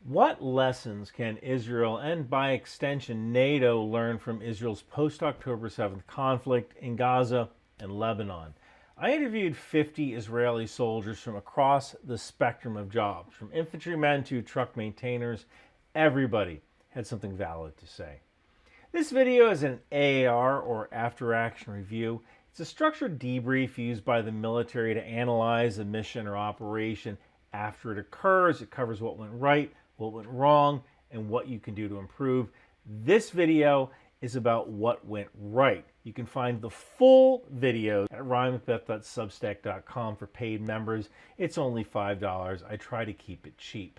What lessons can Israel and by extension NATO learn from Israel's post-October 7th conflict in Gaza and Lebanon? I interviewed 50 Israeli soldiers from across the spectrum of jobs, from infantrymen to truck maintainers. Everybody had something valid to say. This video is an AAR, or after action review. It's a structured debrief used by the military to analyze a mission or operation after it occurs. It covers what went right, what went wrong, and what you can do to improve. This video is about what went right. You can find the full video at ryanmcbeth.substack.com for paid members. It's only $5. I try to keep it cheap.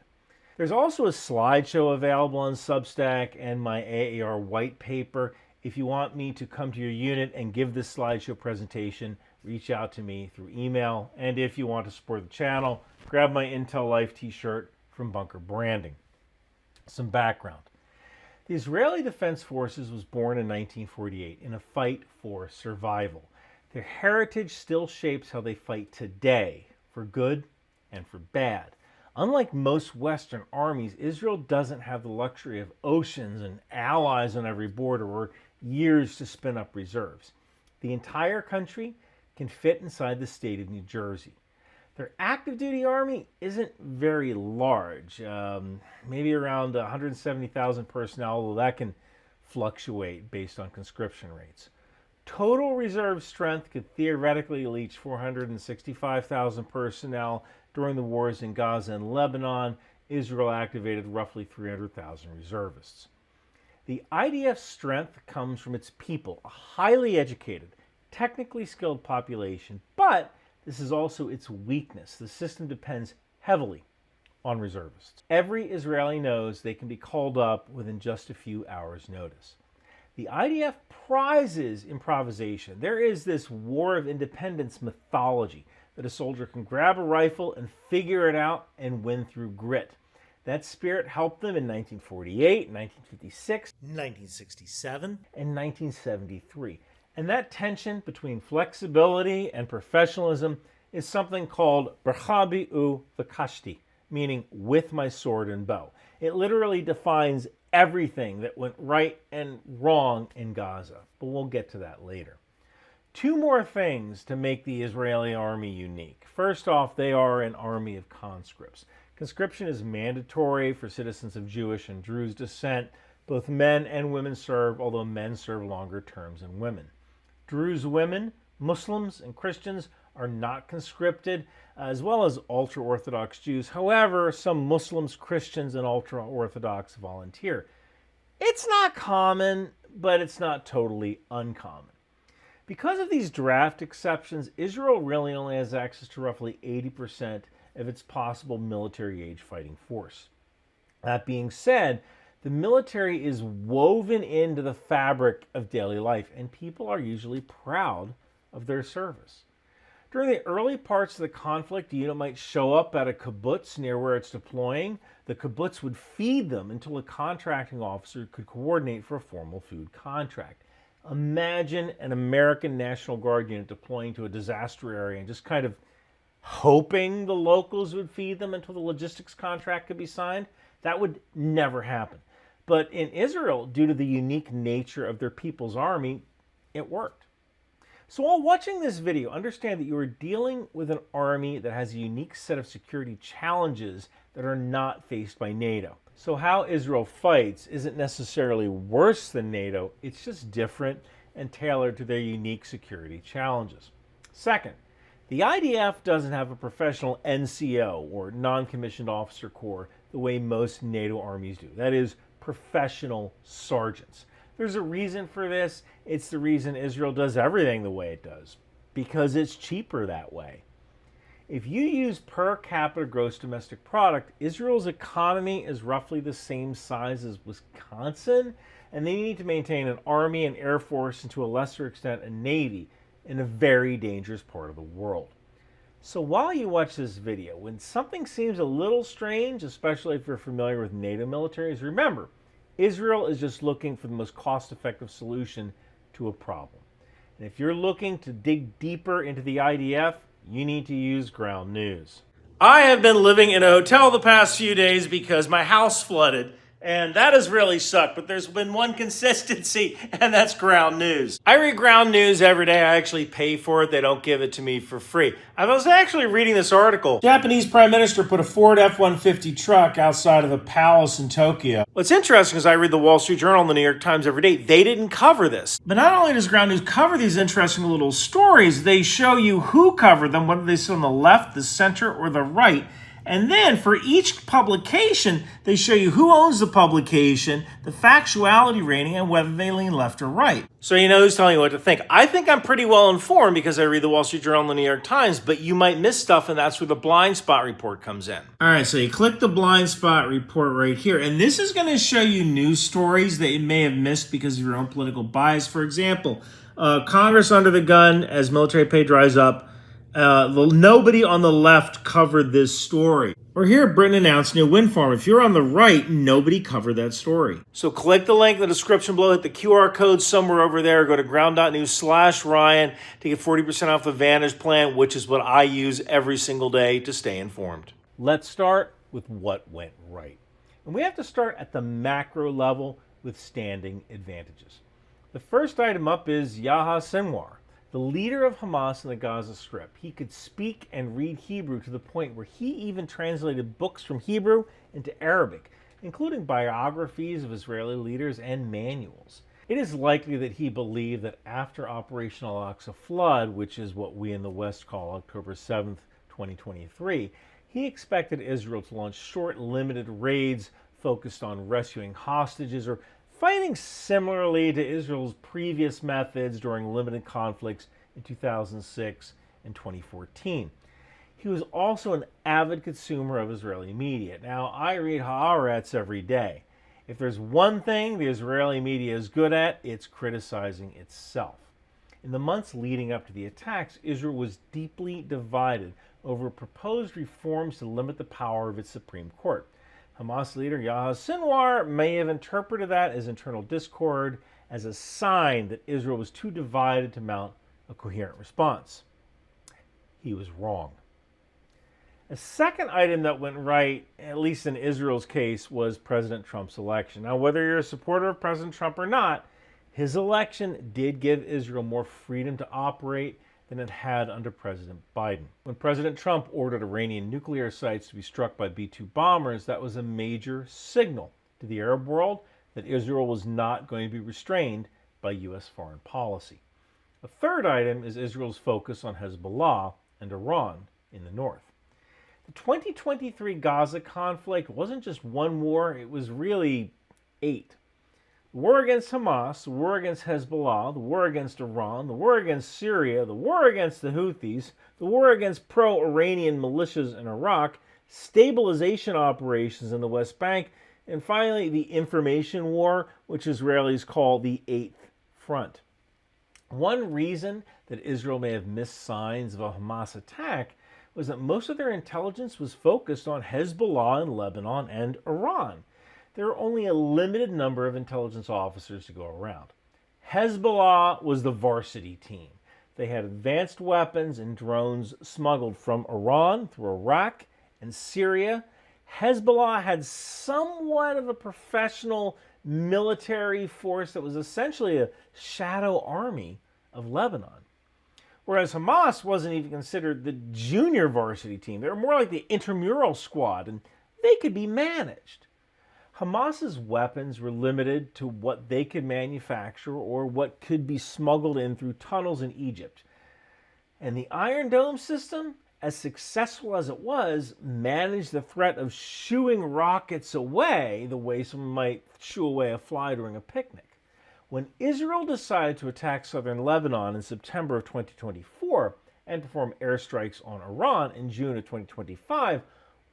There's also a slideshow available on Substack and my AAR white paper. If you want me to come to your unit and give this slideshow presentation, reach out to me through email. And if you want to support the channel, grab my Intel Life t-shirt from Bunker Branding. Some background. The Israeli Defense Forces was born in 1948 in a fight for survival. Their heritage still shapes how they fight today, for good and for bad. Unlike most Western armies, Israel doesn't have the luxury of oceans and allies on every border or years to spin up reserves. The entire country can fit inside the state of New Jersey. Their active duty army isn't very large, maybe around 170,000 personnel, although that can fluctuate based on conscription rates. Total reserve strength could theoretically reach 465,000 personnel. During the wars in Gaza and Lebanon, Israel activated roughly 300,000 reservists. The IDF's strength comes from its people, a highly educated, technically skilled population, but this is also its weakness. The system depends heavily on reservists. Every Israeli knows they can be called up within just a few hours' notice. The IDF prizes improvisation. There is this War of Independence mythology that a soldier can grab a rifle and figure it out and win through grit. That spirit helped them in 1948, 1956, 1967, and 1973. And that tension between flexibility and professionalism is something called Berchabi u Vakashti, meaning with my sword and bow. It literally defines everything that went right and wrong in Gaza, but we'll get to that later. Two more things to make the Israeli army unique. First off, they are an army of conscripts. Conscription is mandatory for citizens of Jewish and Druze descent. Both men and women serve, although men serve longer terms than women. Druze women, Muslims, and Christians are not conscripted, as well as ultra-Orthodox Jews. However, some Muslims, Christians, and ultra-Orthodox volunteer. It's not common, but it's not totally uncommon. Because of these draft exceptions, Israel really only has access to roughly 80% of its possible military-age fighting force. That being said, the military is woven into the fabric of daily life, and people are usually proud of their service. During the early parts of the conflict, the unit might show up at a kibbutz near where it's deploying. The kibbutz would feed them until a contracting officer could coordinate for a formal food contract. Imagine an American National Guard unit deploying to a disaster area and just kind of hoping the locals would feed them until the logistics contract could be signed. That would never happen. But in Israel, due to the unique nature of their people's army, it worked. So while watching this video, understand that you are dealing with an army that has a unique set of security challenges that are not faced by NATO. So how Israel fights isn't necessarily worse than NATO, it's just different and tailored to their unique security challenges. Second, the IDF doesn't have a professional NCO, or non-commissioned officer corps, the way most NATO armies do. That is, professional sergeants. There's a reason for this. It's the reason Israel does everything the way it does, because it's cheaper that way. If you use per capita gross domestic product, Israel's economy is roughly the same size as Wisconsin, and they need to maintain an army and air force, and to a lesser extent a navy, in a very dangerous part of the world. So while you watch this video, when something seems a little strange, especially if you're familiar with NATO militaries, remember, Israel is just looking for the most cost-effective solution to a problem. And if you're looking to dig deeper into the IDF, you need to use ground news. I have been living in a hotel the past few days because my house flooded, and that has really sucked, but there's been one consistency, and that's ground news. I read ground news every day. I actually pay for it. They don't give it to me for free. I was actually reading this article. Japanese Prime Minister put a Ford F-150 truck outside of a palace in Tokyo. What's interesting is I read the Wall Street Journal and the New York Times every day. They didn't cover this. But not only does ground news cover these interesting little stories, they show you who covered them, whether they sit on the left, the center, or the right. And then for each publication, they show you who owns the publication, the factuality rating, and whether they lean left or right. So you know who's telling you what to think. I think I'm pretty well informed because I read the Wall Street Journal and the New York Times, but you might miss stuff, and that's where the blind spot report comes in. All right, so you click the blind spot report right here, and this is going to show you news stories that you may have missed because of your own political bias. For example, Congress under the gun as military pay dries up. Nobody on the left covered this story. Or here, Britain announced new wind farm. If you're on the right, nobody covered that story. So click the link in the description below, hit the QR code somewhere over there, go to ground.news/Ryan to get 40% off the Vantage plan, which is what I use every single day to stay informed. Let's start with what went right. And we have to start at the macro level with standing advantages. The first item up is Yahya Sinwar, the leader of Hamas in the Gaza Strip. He could speak and read Hebrew to the point where he even translated books from Hebrew into Arabic, including biographies of Israeli leaders and manuals. It is likely that he believed that after Operation Al-Aqsa Flood, which is what we in the West call October 7th, 2023, he expected Israel to launch short, limited raids focused on rescuing hostages or fighting similarly to Israel's previous methods during limited conflicts in 2006 and 2014. He was also an avid consumer of Israeli media. Now, I read Haaretz every day. If there's one thing the Israeli media is good at, it's criticizing itself. In the months leading up to the attacks, Israel was deeply divided over proposed reforms to limit the power of its Supreme Court. Hamas leader Yahya Sinwar may have interpreted that as internal discord, as a sign that Israel was too divided to mount a coherent response. He was wrong. A second item that went right, at least in Israel's case, was President Trump's election. Now, whether you're a supporter of President Trump or not, his election did give Israel more freedom to operate than it had under President Biden. When President Trump ordered Iranian nuclear sites to be struck by B-2 bombers, that was a major signal to the Arab world that Israel was not going to be restrained by U.S. foreign policy. A third item is Israel's focus on Hezbollah and Iran in the north. The 2023 Gaza conflict wasn't just one war, it was really 8. The war against Hamas, the war against Hezbollah, the war against Iran, the war against Syria, the war against the Houthis, the war against pro-Iranian militias in Iraq, stabilization operations in the West Bank, and finally the information war, which Israelis call the Eighth Front. One reason that Israel may have missed signs of a Hamas attack was that most of their intelligence was focused on Hezbollah in Lebanon and Iran. There were only a limited number of intelligence officers to go around. Hezbollah was the varsity team. They had advanced weapons and drones smuggled from Iran through Iraq and Syria. Hezbollah had somewhat of a professional military force that was essentially a shadow army of Lebanon. Whereas Hamas wasn't even considered the junior varsity team. They were more like the intramural squad, and they could be managed. Hamas's weapons were limited to what they could manufacture or what could be smuggled in through tunnels in Egypt. And the Iron Dome system, as successful as it was, managed the threat of shooing rockets away the way someone might shoo away a fly during a picnic. When Israel decided to attack southern Lebanon in September of 2024 and perform airstrikes on Iran in June of 2025,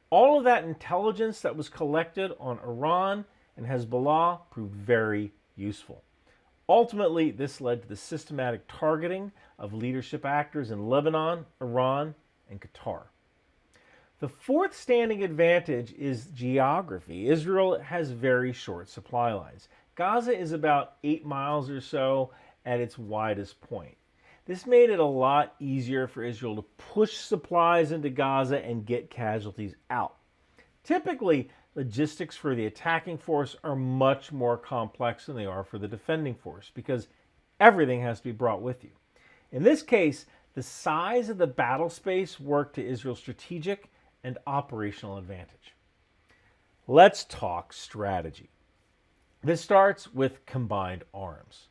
all of that intelligence that was collected on Iran and Hezbollah proved very useful. Ultimately, this led to the systematic targeting of leadership actors in Lebanon, Iran, and Qatar. The fourth standing advantage is geography. Israel has very short supply lines. Gaza is about 8 miles or so at its widest point. This made it a lot easier for Israel to push supplies into Gaza and get casualties out. Typically, logistics for the attacking force are much more complex than they are for the defending force because everything has to be brought with you. In this case, the size of the battle space worked to Israel's strategic and operational advantage. Let's talk strategy. This starts with combined arms.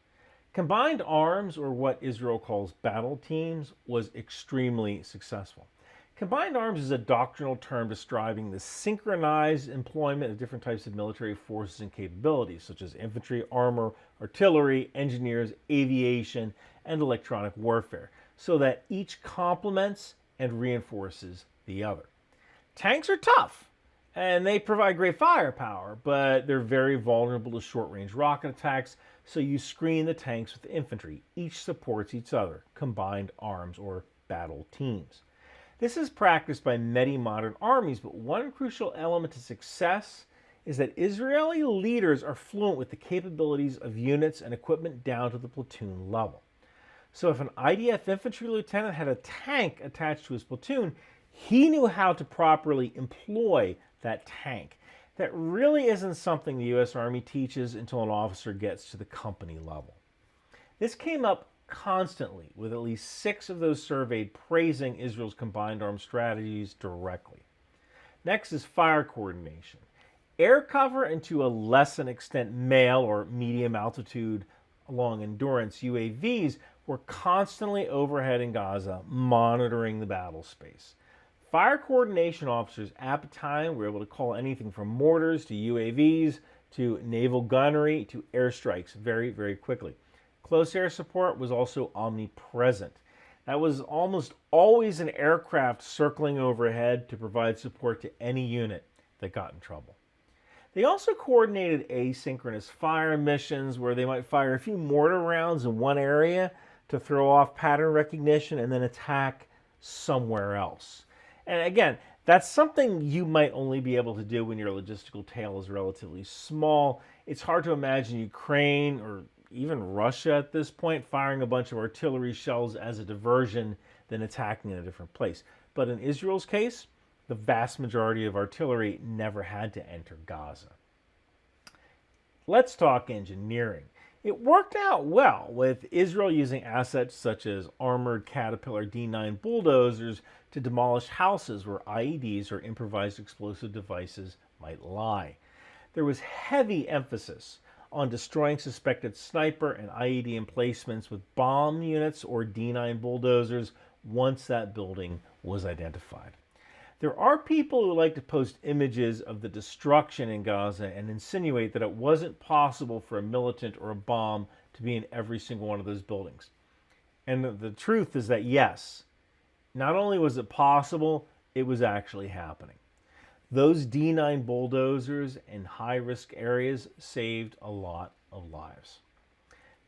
Combined arms, or what Israel calls battle teams, was extremely successful. Combined arms is a doctrinal term describing the synchronized employment of different types of military forces and capabilities, such as infantry, armor, artillery, engineers, aviation, and electronic warfare, so that each complements and reinforces the other. Tanks are tough, and they provide great firepower, but they're very vulnerable to short-range rocket attacks, so you screen the tanks with infantry. Each supports each other, combined arms or battle teams. This is practiced by many modern armies, but one crucial element to success is that Israeli leaders are fluent with the capabilities of units and equipment down to the platoon level. So if an IDF infantry lieutenant had a tank attached to his platoon, he knew how to properly employ that tank. That really isn't something the U.S. Army teaches until an officer gets to the company level. This came up constantly, with at least 6 of those surveyed praising Israel's combined arms strategies directly. Next is fire coordination. Air cover, and to a lesser extent MALE or medium altitude long endurance UAVs, were constantly overhead in Gaza monitoring the battle space. Fire coordination officers at the time were able to call anything from mortars to UAVs to naval gunnery to airstrikes very, very quickly. Close air support was also omnipresent. That was almost always an aircraft circling overhead to provide support to any unit that got in trouble. They also coordinated asynchronous fire missions where they might fire a few mortar rounds in one area to throw off pattern recognition and then attack somewhere else. And again, that's something you might only be able to do when your logistical tail is relatively small. It's hard to imagine Ukraine or even Russia at this point firing a bunch of artillery shells as a diversion, then attacking in a different place. But in Israel's case, the vast majority of artillery never had to enter Gaza. Let's talk engineering. It worked out well, with Israel using assets such as armored Caterpillar D9 bulldozers to demolish houses where IEDs or improvised explosive devices might lie. There was heavy emphasis on destroying suspected sniper and IED emplacements with bomb units or D9 bulldozers once that building was identified. There are people who like to post images of the destruction in Gaza and insinuate that it wasn't possible for a militant or a bomb to be in every single one of those buildings. And the truth is that yes, not only was it possible, it was actually happening. Those D9 bulldozers in high-risk areas saved a lot of lives.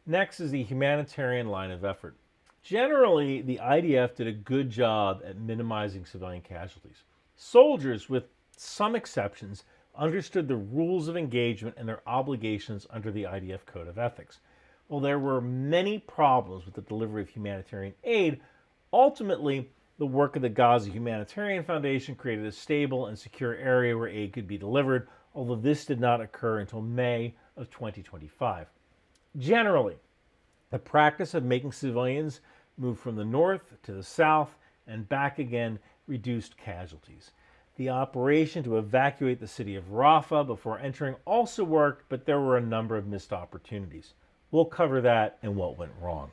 Next is the humanitarian line of effort. Generally, the IDF did a good job at minimizing civilian casualties. Soldiers, with some exceptions, understood the rules of engagement and their obligations under the IDF Code of Ethics. While there were many problems with the delivery of humanitarian aid, ultimately, the work of the Gaza Humanitarian Foundation created a stable and secure area where aid could be delivered, although this did not occur until May of 2025. Generally, the practice of making civilians move from the north to the south and back again reduced casualties. The operation to evacuate the city of Rafah before entering also worked, but there were a number of missed opportunities. We'll cover that and what went wrong.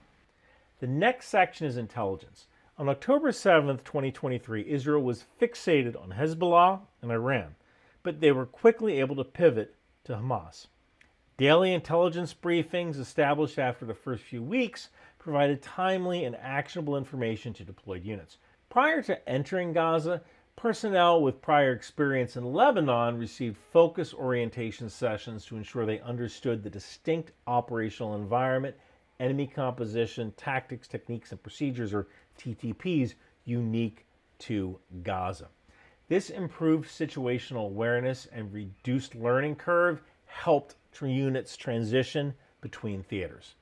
The next section is intelligence. On October 7th, 2023, Israel was fixated on Hezbollah and Iran, but they were quickly able to pivot to Hamas. Daily intelligence briefings established after the first few weeks provided timely and actionable information to deployed units. Prior to entering Gaza, personnel with prior experience in Lebanon received focus orientation sessions to ensure they understood the distinct operational environment, enemy composition, tactics, techniques, and procedures, or TTPs, unique to Gaza. This improved situational awareness and reduced learning curve helped units transition between theaters.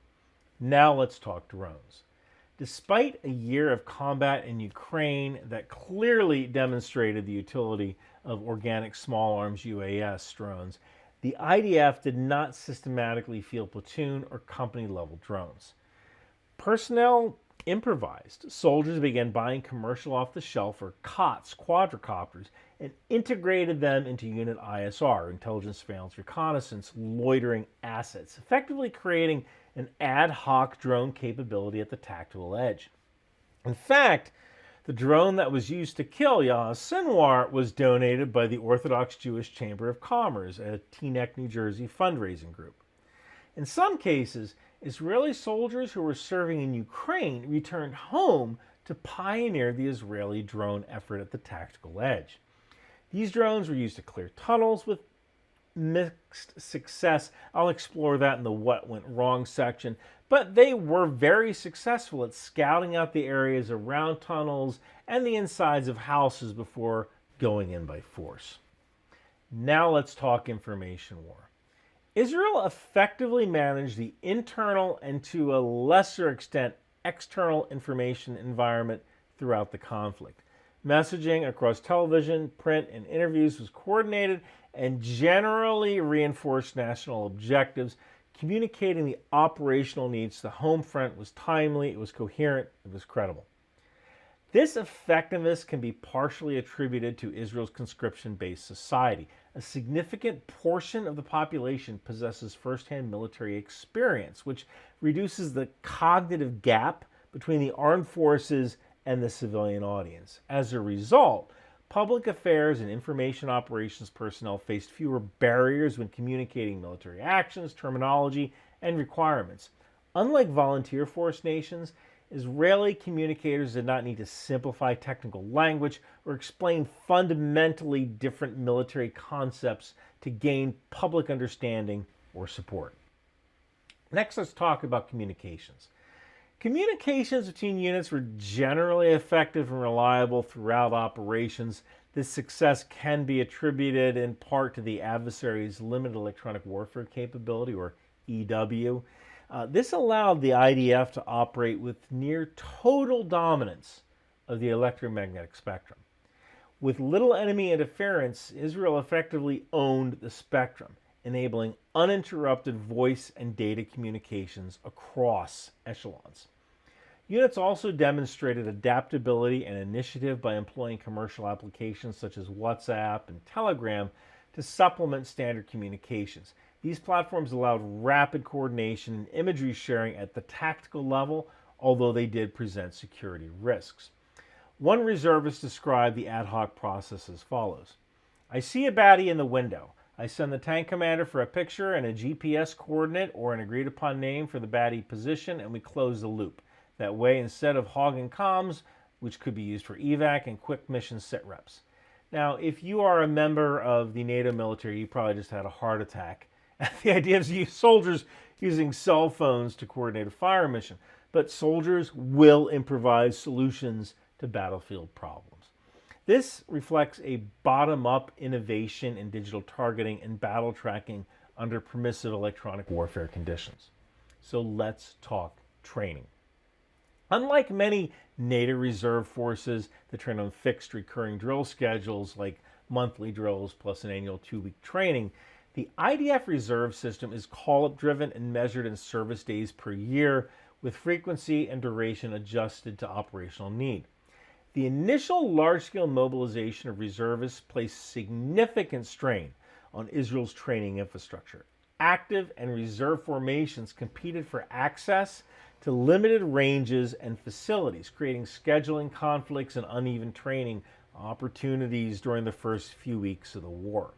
Now let's talk drones. Despite a year of combat in Ukraine that clearly demonstrated the utility of organic small arms UAS drones, the IDF did not systematically field platoon or company level drones. Personnel improvised. Soldiers began buying commercial off-the-shelf or COTS quadricopters and integrated them into unit ISR, intelligence, surveillance, reconnaissance, loitering assets, effectively creating an ad hoc drone capability at the tactical edge. In fact, the drone that was used to kill Yahya Sinwar was donated by the Orthodox Jewish Chamber of Commerce, a Teaneck, New Jersey fundraising group. In some cases, Israeli soldiers who were serving in Ukraine returned home to pioneer the Israeli drone effort at the tactical edge. These drones were used to clear tunnels with mixed success. I'll explore that in the what went wrong section, but they were very successful at scouting out the areas around tunnels and the insides of houses before going in by force. Now let's talk information war. Israel effectively managed the internal and, to a lesser extent, external information environment throughout the conflict. Messaging across television, print, and interviews was coordinated and generally reinforced national objectives. Communicating the operational needs to the home front was timely, it was coherent, it was credible. This effectiveness can be partially attributed to Israel's conscription-based society. A significant portion of the population possesses firsthand military experience, which reduces the cognitive gap between the armed forces and the civilian audience. As a result, public affairs and information operations personnel faced fewer barriers when communicating military actions, terminology, and requirements. Unlike volunteer force nations, Israeli communicators did not need to simplify technical language or explain fundamentally different military concepts to gain public understanding or support. Next, let's talk about communications. Communications between units were generally effective and reliable throughout operations. This success can be attributed in part to the adversary's limited electronic warfare capability, or EW. This allowed the IDF to operate with near total dominance of the electromagnetic spectrum. With little enemy interference, Israel effectively owned the spectrum, enabling uninterrupted voice and data communications across echelons. Units also demonstrated adaptability and initiative by employing commercial applications such as WhatsApp and Telegram to supplement standard communications. These platforms allowed rapid coordination and imagery sharing at the tactical level, although they did present security risks. One reservist described the ad hoc process as follows. I see a baddie in the window. I send the tank commander for a picture and a GPS coordinate or an agreed upon name for the baddie position, and we close the loop. That way, instead of hogging comms, which could be used for evac and quick mission sit reps. Now, if you are a member of the NATO military, you probably just had a heart attack. The idea is soldiers using cell phones to coordinate a fire mission, but soldiers will improvise solutions to battlefield problems. This reflects a bottom-up innovation in digital targeting and battle tracking under permissive electronic warfare conditions. So let's talk training. Unlike many NATO reserve forces that train on fixed recurring drill schedules like monthly drills plus an annual 2-week training, the IDF reserve system is call-up driven and measured in service days per year, with frequency and duration adjusted to operational need. The initial large-scale mobilization of reservists placed significant strain on Israel's training infrastructure. Active and reserve formations competed for access to limited ranges and facilities, creating scheduling conflicts and uneven training opportunities during the first few weeks of the war.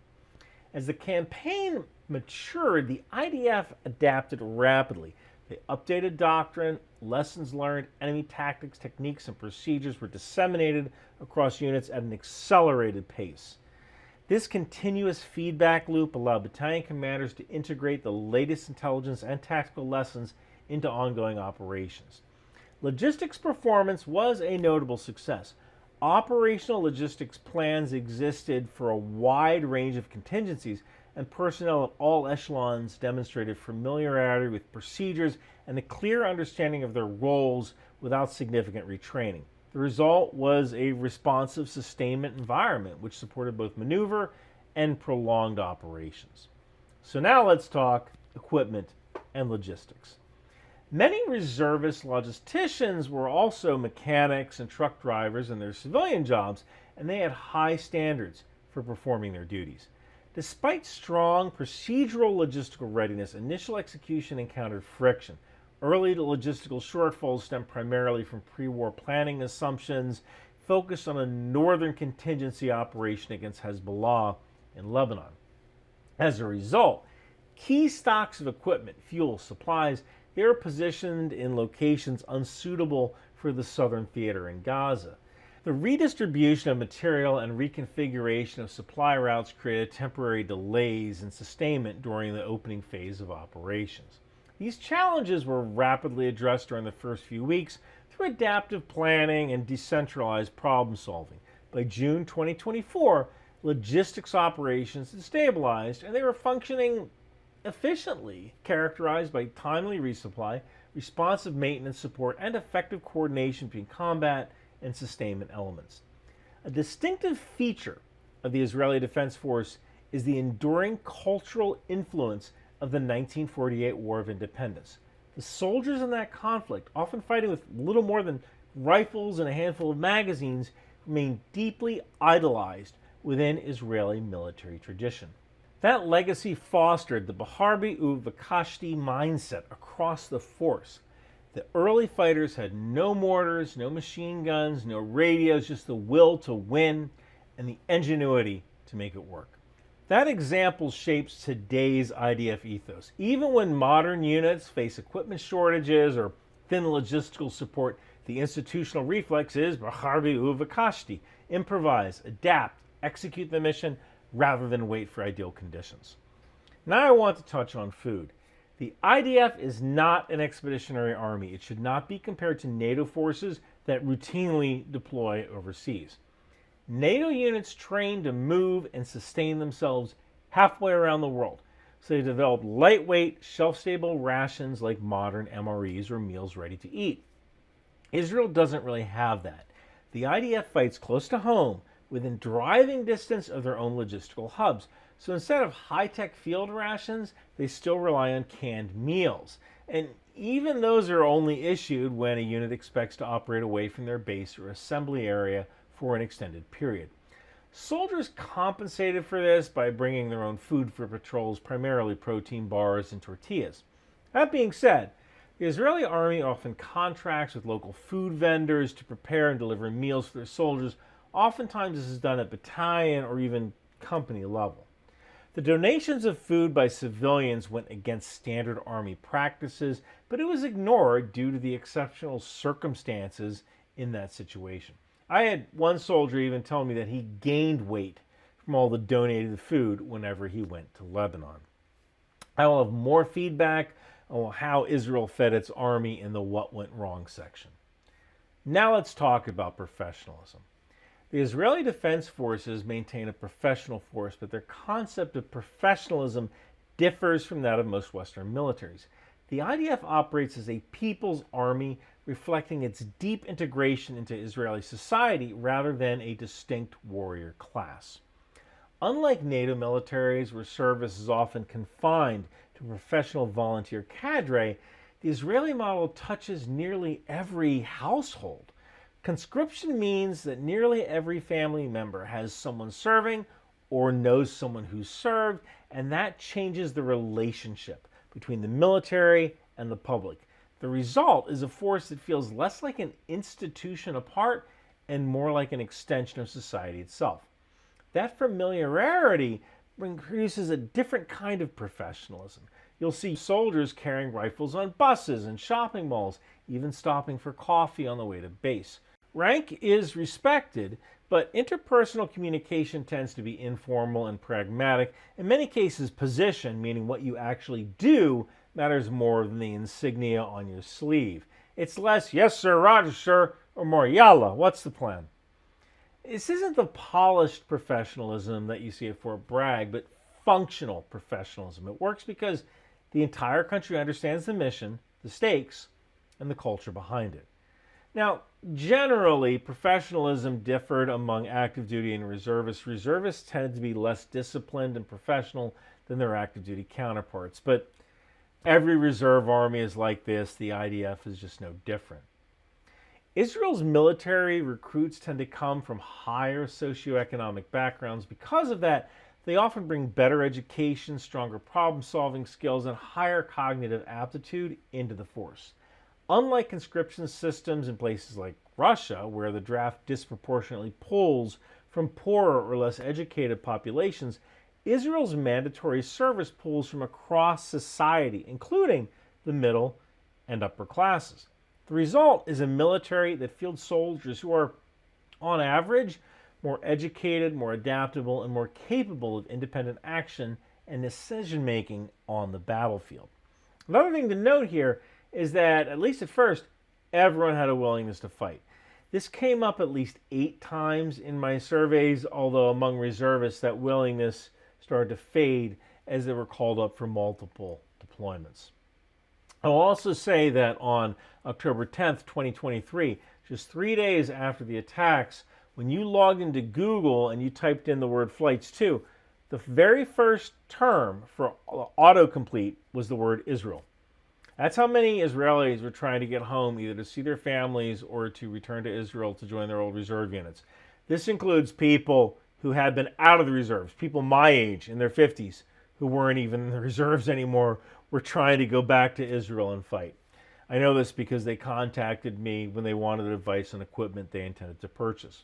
As the campaign matured, the IDF adapted rapidly. They updated doctrine, lessons learned, enemy tactics, techniques, and procedures were disseminated across units at an accelerated pace. This continuous feedback loop allowed battalion commanders to integrate the latest intelligence and tactical lessons into ongoing operations. Logistics performance was a notable success. Operational logistics plans existed for a wide range of contingencies, and personnel at all echelons demonstrated familiarity with procedures and a clear understanding of their roles without significant retraining. The result was a responsive sustainment environment which supported both maneuver and prolonged operations. So now let's talk equipment and logistics. Many reservist logisticians were also mechanics and truck drivers in their civilian jobs, and they had high standards for performing their duties. Despite strong procedural logistical readiness, initial execution encountered friction. Early logistical shortfalls stemmed primarily from pre-war planning assumptions focused on a northern contingency operation against Hezbollah in Lebanon. As a result, key stocks of equipment, fuel, supplies, they were positioned in locations unsuitable for the southern theater in Gaza. The redistribution of material and reconfiguration of supply routes created temporary delays in sustainment during the opening phase of operations. These challenges were rapidly addressed during the first few weeks through adaptive planning and decentralized problem solving. By June 2024, logistics operations had stabilized and they were functioning efficiently, characterized by timely resupply, responsive maintenance support, and effective coordination between combat and sustainment elements. A distinctive feature of the Israeli Defense Force is the enduring cultural influence of the 1948 War of Independence. The soldiers in that conflict, often fighting with little more than rifles and a handful of magazines, remain deeply idolized within Israeli military tradition. That legacy fostered the Baharbi Uvakashti mindset across the force. The early fighters had no mortars, no machine guns, no radios, just the will to win and the ingenuity to make it work. That example shapes today's IDF ethos. Even when modern units face equipment shortages or thin logistical support, the institutional reflex is Baharbi Uvakashti. Improvise, adapt, execute the mission rather than wait for ideal conditions. Now I want to touch on food. The IDF is not an expeditionary army. It should not be compared to NATO forces that routinely deploy overseas. NATO units train to move and sustain themselves halfway around the world, so they develop lightweight, shelf-stable rations like modern MREs or meals ready to eat. Israel doesn't really have that. The IDF fights close to home, within driving distance of their own logistical hubs. So instead of high-tech field rations, they still rely on canned meals. And even those are only issued when a unit expects to operate away from their base or assembly area for an extended period. Soldiers compensated for this by bringing their own food for patrols, primarily protein bars and tortillas. That being said, the Israeli army often contracts with local food vendors to prepare and deliver meals for their soldiers. Oftentimes this is done at battalion or even company level. The donations of food by civilians went against standard army practices, but it was ignored due to the exceptional circumstances in that situation. I had one soldier even tell me that he gained weight from all the donated food whenever he went to Lebanon. I will have more feedback on how Israel fed its army in the What Went Wrong section. Now let's talk about professionalism. The Israeli Defense Forces maintain a professional force, but their concept of professionalism differs from that of most Western militaries. The IDF operates as a people's army, reflecting its deep integration into Israeli society rather than a distinct warrior class. Unlike NATO militaries, where service is often confined to a professional volunteer cadre, the Israeli model touches nearly every household. Conscription means that nearly every family member has someone serving or knows someone who's served, and that changes the relationship between the military and the public. The result is a force that feels less like an institution apart and more like an extension of society itself. That familiarity produces a different kind of professionalism. You'll see soldiers carrying rifles on buses and shopping malls, even stopping for coffee on the way to base. Rank is respected, but interpersonal communication tends to be informal and pragmatic. In many cases, position, meaning what you actually do, matters more than the insignia on your sleeve. It's less, yes sir, roger sir, or more, yalla, what's the plan? This isn't the polished professionalism that you see at Fort Bragg, but functional professionalism. It works because the entire country understands the mission, the stakes, and the culture behind it. Now, generally, professionalism differed among active duty and reservists. Reservists tended to be less disciplined and professional than their active duty counterparts. But every reserve army is like this. The IDF is just no different. Israel's military recruits tend to come from higher socioeconomic backgrounds. Because of that, they often bring better education, stronger problem-solving skills, and higher cognitive aptitude into the force. Unlike conscription systems in places like Russia, where the draft disproportionately pulls from poorer or less educated populations, Israel's mandatory service pulls from across society, including the middle and upper classes. The result is a military that fields soldiers who are, on average, more educated, more adaptable, and more capable of independent action and decision-making on the battlefield. Another thing to note here is that, at least at first, everyone had a willingness to fight. This came up at least 8 times in my surveys, although among reservists that willingness started to fade as they were called up for multiple deployments. I'll also say that on October 10th, 2023, just 3 days after the attacks, when you logged into Google and you typed in the word flights 2, the very first term for autocomplete was the word Israel. That's how many Israelis were trying to get home, either to see their families or to return to Israel to join their old reserve units. This includes people who had been out of the reserves, people my age, in their 50s, who weren't even in the reserves anymore, were trying to go back to Israel and fight. I know this because they contacted me when they wanted advice on equipment they intended to purchase.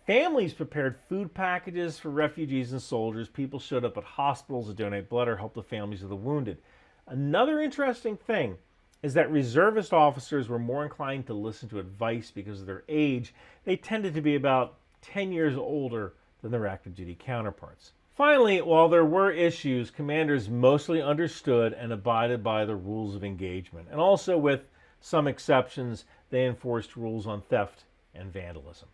Families prepared food packages for refugees and soldiers. People showed up at hospitals to donate blood or help the families of the wounded. Another interesting thing is that reservist officers were more inclined to listen to advice because of their age. They tended to be about 10 years older than their active duty counterparts. Finally, while there were issues, commanders mostly understood and abided by the rules of engagement. And also, with some exceptions, they enforced rules on theft and vandalism.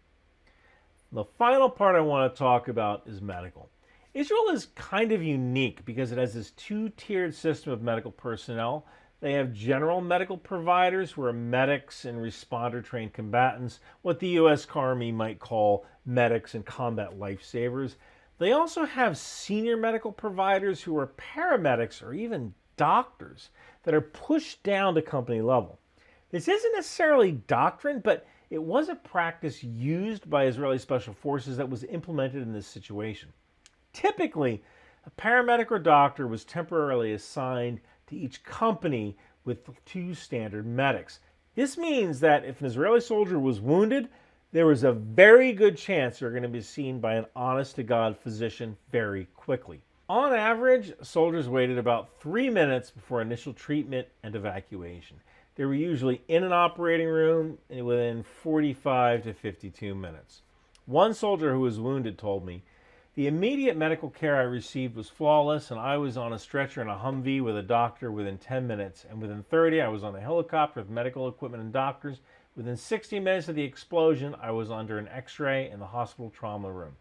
The final part I want to talk about is medical. Israel is kind of unique because it has this 2-tiered system of medical personnel. They have general medical providers who are medics and responder-trained combatants, what the U.S. Army might call medics and combat lifesavers. They also have senior medical providers who are paramedics or even doctors that are pushed down to company level. This isn't necessarily doctrine, but it was a practice used by Israeli special forces that was implemented in this situation. Typically, a paramedic or doctor was temporarily assigned to each company with 2 standard medics. This means that if an Israeli soldier was wounded, there was a very good chance they were going to be seen by an honest-to-God physician very quickly. On average, soldiers waited about 3 minutes before initial treatment and evacuation. They were usually in an operating room within 45 to 52 minutes. One soldier who was wounded told me, "The immediate medical care I received was flawless, and I was on a stretcher in a Humvee with a doctor within 10 minutes, and within 30 I was on a helicopter with medical equipment and doctors. Within 60 minutes of the explosion, I was under an X-ray in the hospital trauma room."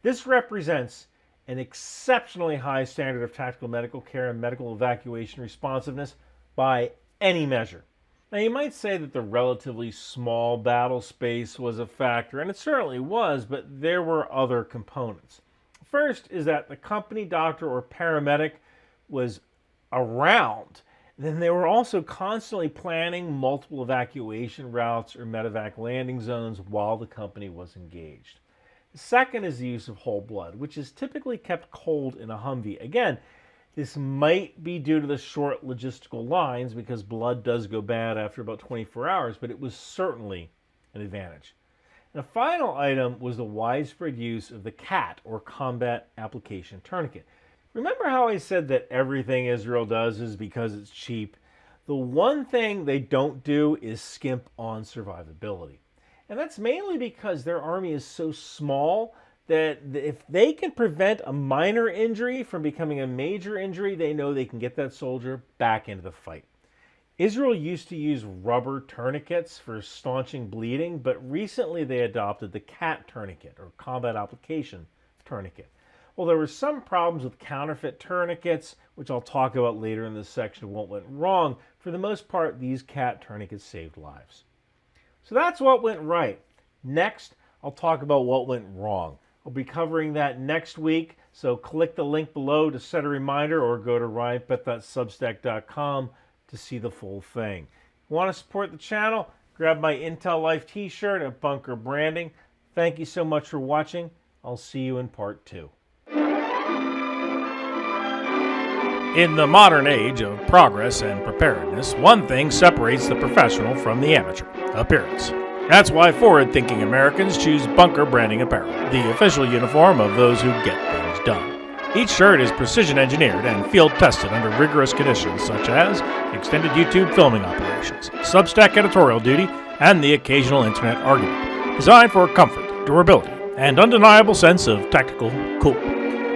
This represents an exceptionally high standard of tactical medical care and medical evacuation responsiveness by any measure. Now, you might say that the relatively small battle space was a factor, and it certainly was, but there were other components. First is that the company doctor or paramedic was around. Then they were also constantly planning multiple evacuation routes or medevac landing zones while the company was engaged. The second is the use of whole blood, which is typically kept cold in a Humvee. Again, this might be due to the short logistical lines because blood does go bad after about 24 hours, but it was certainly an advantage. And the final item was the widespread use of the CAT, or Combat Application Tourniquet. Remember how I said that everything Israel does is because it's cheap? The one thing they don't do is skimp on survivability. And that's mainly because their army is so small that if they can prevent a minor injury from becoming a major injury, they know they can get that soldier back into the fight. Israel used to use rubber tourniquets for staunching bleeding, but recently they adopted the CAT tourniquet, or Combat Application Tourniquet. Well, there were some problems with counterfeit tourniquets, which I'll talk about later in this section of what went wrong. For the most part, these cat tourniquets saved lives. So that's what went right. Next, I'll talk about what went wrong. I'll be covering that next week, so click the link below to set a reminder or go to ryanmcbeth.substack.com to see the full thing. If you want to support the channel, grab my Intel Life t-shirt at Bunker Branding. Thank you so much for watching. I'll see you in part 2. In the modern age of progress and preparedness, one thing separates the professional from the amateur: appearance. That's why forward-thinking Americans choose Bunker Branding Apparel, the official uniform of those who get things done. Each shirt is precision-engineered and field-tested under rigorous conditions such as extended YouTube filming operations, Substack editorial duty, and the occasional internet argument, designed for comfort, durability, and undeniable sense of tactical cool.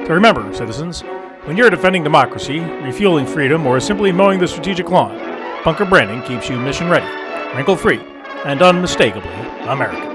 So remember, citizens, when you're defending democracy, refueling freedom, or simply mowing the strategic lawn, Bunker Branding keeps you mission-ready, wrinkle-free, and unmistakably American.